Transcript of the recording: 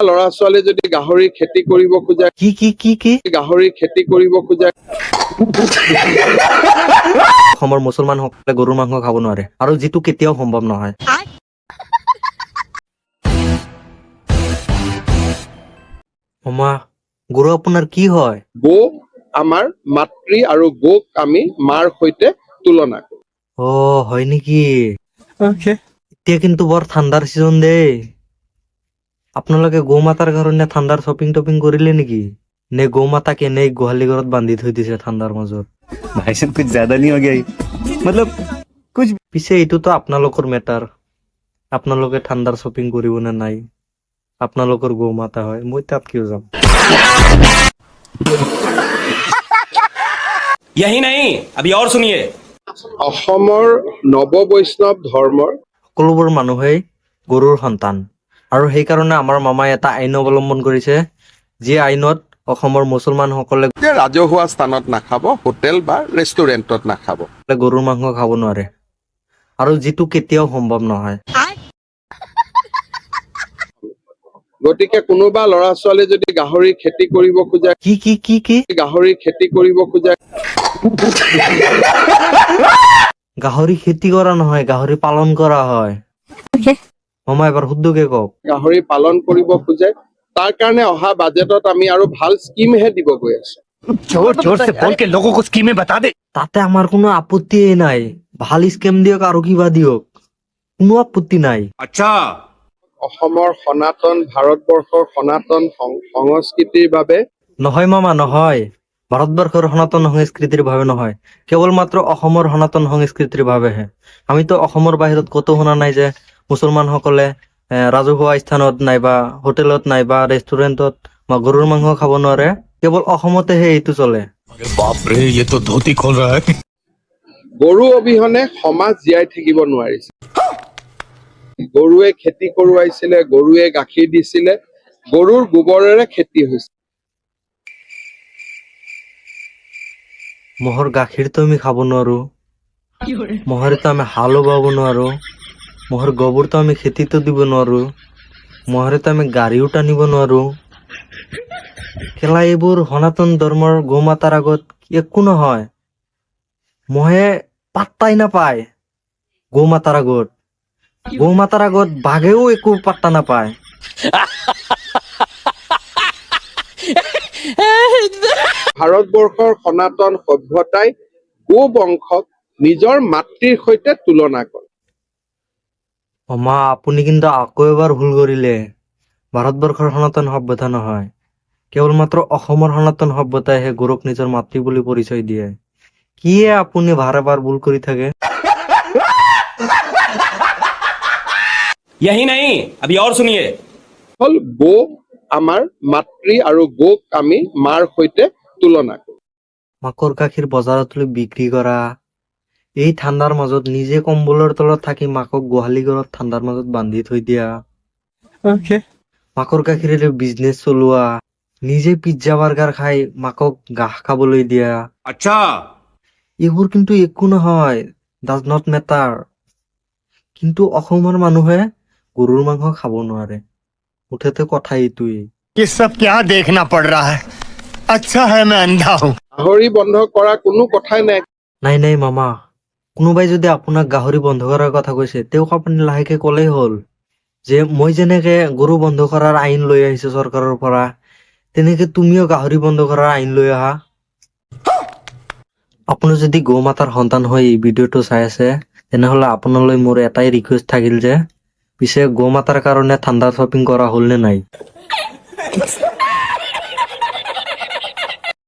ল'ৰা ছোৱালী যদি গাহৰি খেতি কৰিব খোজে, কি গাহৰি খেতি কৰিব খোজে, অসমৰ মুছলমানসকলে গৰুৰ মাংস খাব নোৱাৰে আৰু যিটো কেতিয়াও সম্ভৱ নহয়। মামা, গৰু আপোনাৰ কি হয়? গৌ আমাৰ মাতৃ আৰু গৌক আমি মাৰ সৈতে তুলনা কৰো। অ, হয় নেকি? এতিয়া কিন্তু বৰ ঠাণ্ডাৰ চিজন দেই। আপোনালোকে গৌ মাতাৰ কাৰণে ঠাণ্ডাৰ শ্বপিং টপিং কৰিলে নেকি? নে গৌ মাতাক এনেই গোহালি ঘৰত বান্ধি থৈ দিছে ঠাণ্ডাৰ মাজত? भाईसाहब कुछ ज्यादा नहीं हो गया ये? मतलब कुछ পিছে এইটোতো আপোনালোকৰ মেটাৰ। আপোনালোকে ঠাণ্ডাৰ শ্বপিং কৰিব নে নাই? আপোনালোকৰ গৌ মাতা হয়, মই তাত কিয় যাম? यही नहीं, अभी और सुनिए। অসমৰ নৱ বৈষ্ণৱ ধৰ্মৰ সকলোবোৰ মানুহেই গৰুৰ সন্তান আৰু সেইকাৰণে আমাৰ মামাই এটা আইন অৱলম্বন কৰিছে, যি আইনত অসমৰ মুছলমানসকলে ৰাজহুৱা স্থানত নাখাব, হোটেল বা ৰেষ্টুৰেণ্টত নাখাব। গৰুৰ মাংস খাব নোৱাৰে আৰু যিটো কেতিয়াও সম্ভৱ নহয়। গতিকে কোনোবা ল'ৰা ছোৱালী যদি গাহৰি খেতি কৰিব খোজে, কি গাহৰি খেতি কৰিব খোজে, গাহৰি খেতি কৰা নহয়, গাহৰি পালন কৰা হয়। মামা এবাৰ শুদ্ধকে কওক। গাহৰি পালন কৰিব খোজে, তাৰ কাৰণে অহা বাজেটত আমি আৰু ভাল স্কিমহে দিব গৈ আছো। जोर जोर से बोल के लोगों को स्कीमें बता दे। তাতে আমাৰ কোনো আপত্তিয়ে নাই। ভাল স্কেম দিয়ক আৰু কিবা দিয়ক, কোনো আপত্তি নাই। अच्छा অসমৰ সনাতন, ভাৰতবৰ্ষৰ সনাতন সংস্কৃতিৰ বাবে নহয় মামা, নহয়। ভাৰতবৰ্ষৰ সনাতন সংস্কৃতিৰ ভাৱে নহয়, কেৱল মাত্ৰ অসমৰ সনাতন সংস্কৃতিৰ বাবেহে। আমিতো অসমৰ বাহিৰত ক'তো শুনা নাই যে মুছলমানসকলে ৰাজহুৱা স্থানত নাইবা হোটেলত নাইবা ৰেষ্টুৰেণ্টত গৰুৰ মাংস খাব নোৱাৰে। কেৱল অসমতেহে এইটো চলে। बाप रे, ये तो धोती खोल रहा है। গৰু অবিহনে সমাজ জীয়াই থাকিব নোৱাৰিছিল। গৰুৱে খেতি কৰোৱাইছিলে, গৰুৱে গাখীৰ দিছিলে, গৰুৰ গোবৰেৰে খেতি হৈছিল। ম'হৰ গাখীৰটো আমি খাব নোৱাৰো, ম'হৰেতো আমি হালো বাব নোৱাৰো, ম'হৰ গোবৰটো আমি খেতিতো দিব নোৱাৰো, ম'হৰেতো আমি গাড়ীও টানিব নোৱাৰো। কেলা এইবোৰ সনাতন ধৰ্মৰ গৌ মাতাৰ আগত একো নহয়। মহে পাত্তাই নাপায় গৌ মাতাৰ আগত। গৌ মাতাৰ আগত বাঘেও একো পাত্তা নাপায়। ভাৰতবৰ্ষৰ সনাতন সভ্যতাই গো বংশক নিজৰ মাতৃৰ সৈতে তুলনা কৰে। মামা, আপুনি কিন্তু আকৌ এবাৰ ভুল কৰিলে। ভাৰতবৰ্ষৰ সনাতন সভ্যতা নহয়, কেৱল মাত্ৰ অসমৰ সনাতন সভ্যতাইহে গৰুক নিজৰ মাতৃ বুলি পৰিচয় দিয়ে। কিয়ে আপুনি বাৰে বাৰ ভুল কৰি থাকে? यही नहीं, अभी और सुनिए। হল গৌ আমাৰ মাতৃ আৰু গৌক আমি মাৰ সৈতে তুলনা কৰো। মাকৰ গাখীৰ বজাৰত লৈ বিক্ৰী কৰা, এই ঠাণ্ডাৰ মাজত নিজে কম্বলৰ তলত থাকি মাকক গোহালি ঘৰত ঠাণ্ডাৰ মাজত বান্ধি থৈ দিয়া, মাকৰ গাখীৰেৰে বিজনেছ চলোৱা, নিজে পিজ্জা বাৰ্গাৰ খাই মাকক ঘাঁহ খাবলৈ দিয়া, अच्छा এইবোৰ কিন্তু একো নহয়, ডাজ নট মেটাৰ। কিন্তু অসমৰ মানুহে গৰুৰ মাংস খাব নোৱাৰে। মুঠতে কথা এইটোৱেই। ये सब क्या देखना पड़ रहा है? अच्छा है मैं अंधा हूँ। গাহৰি বন্ধ কৰা কোনো কথাই নাই। নাই মামা, কোনোবাই যদি আপোনাক গাহৰি বন্ধ কৰাৰ কথা কৈছে, তেওঁক আপুনি লাহেকে ক'লেই হ'ল যে মই যেনেকে গৰু বন্ধ কৰাৰ আইন লৈ আহিছো চৰকাৰৰ পৰা, তেনেকে তুমিও গাহৰি বন্ধ কৰাৰ আইন লৈ আহা। আপুনি যদি গৌ মাতাৰ সন্তান হৈ এই ভিডিঅ'টো চাই আছে, তেনেহলে আপোনালৈ মোৰ এটাই ৰিকুৱেষ্ট থাকিল যে পিছে গৌ মাতাৰ কাৰণে ঠাণ্ডা শ্বপিং কৰা হ'ল নে নাই?